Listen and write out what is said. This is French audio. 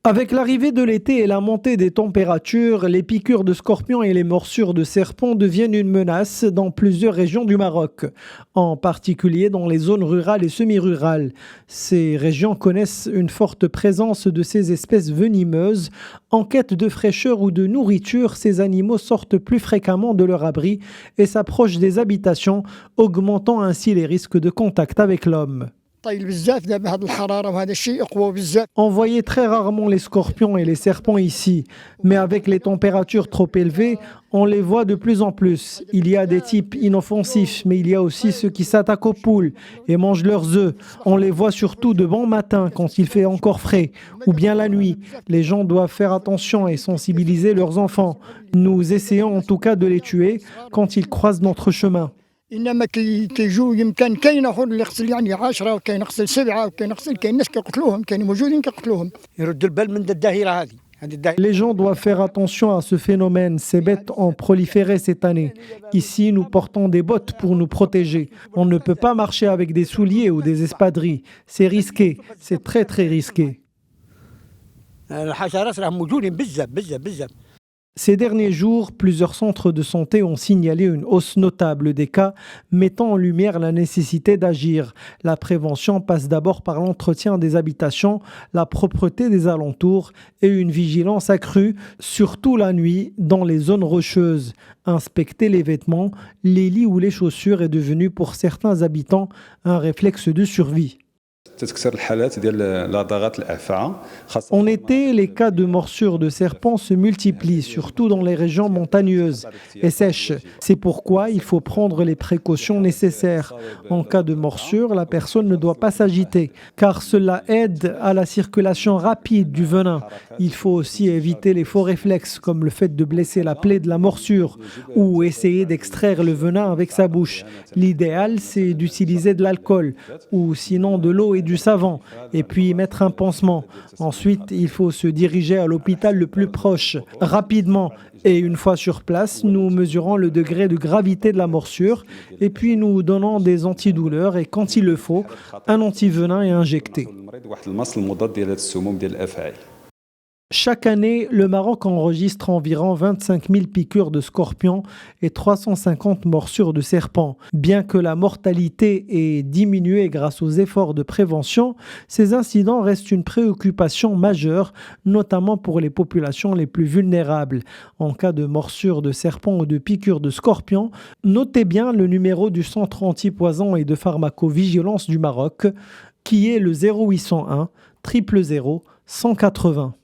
Avec l'arrivée de l'été et la montée des températures, les piqûres de scorpions et les morsures de serpents deviennent une menace dans plusieurs régions du Maroc, en particulier dans les zones rurales et semi-rurales. Ces régions connaissent une forte présence de ces espèces venimeuses. En quête de fraîcheur ou de nourriture, ces animaux sortent plus fréquemment de leur abri et s'approchent des habitations, augmentant ainsi les risques de contact avec l'homme. On voyait très rarement les scorpions et les serpents ici, mais avec les températures trop élevées, on les voit de plus en plus. Il y a des types inoffensifs, mais il y a aussi ceux qui s'attaquent aux poules et mangent leurs œufs. On les voit surtout de bon matin quand il fait encore frais, ou bien la nuit. Les gens doivent faire attention et sensibiliser leurs enfants. Nous essayons en tout cas de les tuer quand ils croisent notre chemin. انما كيجوا يمكن كاين اخر اللي يغسل يعني 10 وكاين يغسل 7 وكاين يغسل كاين ناس كيقتلوهم كاين موجودين كيقتلوهم يردوا البال من الداهره هذه. Les gens doivent faire attention à ce phénomène. Ces bêtes ont proliféré cette année. Ici, nous portons des bottes pour nous protéger. On ne peut pas marcher avec des souliers ou des espadrilles. C'est risqué. C'est très très risqué. الحشرات راهم موجودين بزاف بزاف بزاف. Ces derniers jours, plusieurs centres de santé ont signalé une hausse notable des cas, mettant en lumière la nécessité d'agir. La prévention passe d'abord par l'entretien des habitations, la propreté des alentours et une vigilance accrue, surtout la nuit, dans les zones rocheuses. Inspecter les vêtements, les lits ou les chaussures est devenu pour certains habitants un réflexe de survie. En été, les cas de morsures de serpents se multiplient, surtout dans les régions montagneuses et sèches. C'est pourquoi il faut prendre les précautions nécessaires. En cas de morsure, la personne ne doit pas s'agiter, car cela aide à la circulation rapide du venin. Il faut aussi éviter les faux réflexes, comme le fait de blesser la plaie de la morsure ou essayer d'extraire le venin avec sa bouche. L'idéal, c'est d'utiliser de l'alcool ou sinon de l'eau et du savon, et puis mettre un pansement. Ensuite, il faut se diriger à l'hôpital le plus proche, rapidement. Et une fois sur place, nous mesurons le degré de gravité de la morsure, et puis nous donnons des antidouleurs, et quand il le faut, un antivenin est injecté. Chaque année, le Maroc enregistre environ 25 000 piqûres de scorpions et 350 morsures de serpents. Bien que la mortalité ait diminué grâce aux efforts de prévention, ces incidents restent une préoccupation majeure, notamment pour les populations les plus vulnérables. En cas de morsure de serpents ou de piqûres de scorpions, notez bien le numéro du Centre antipoison et de pharmacovigilance du Maroc, qui est le 0801 000 180.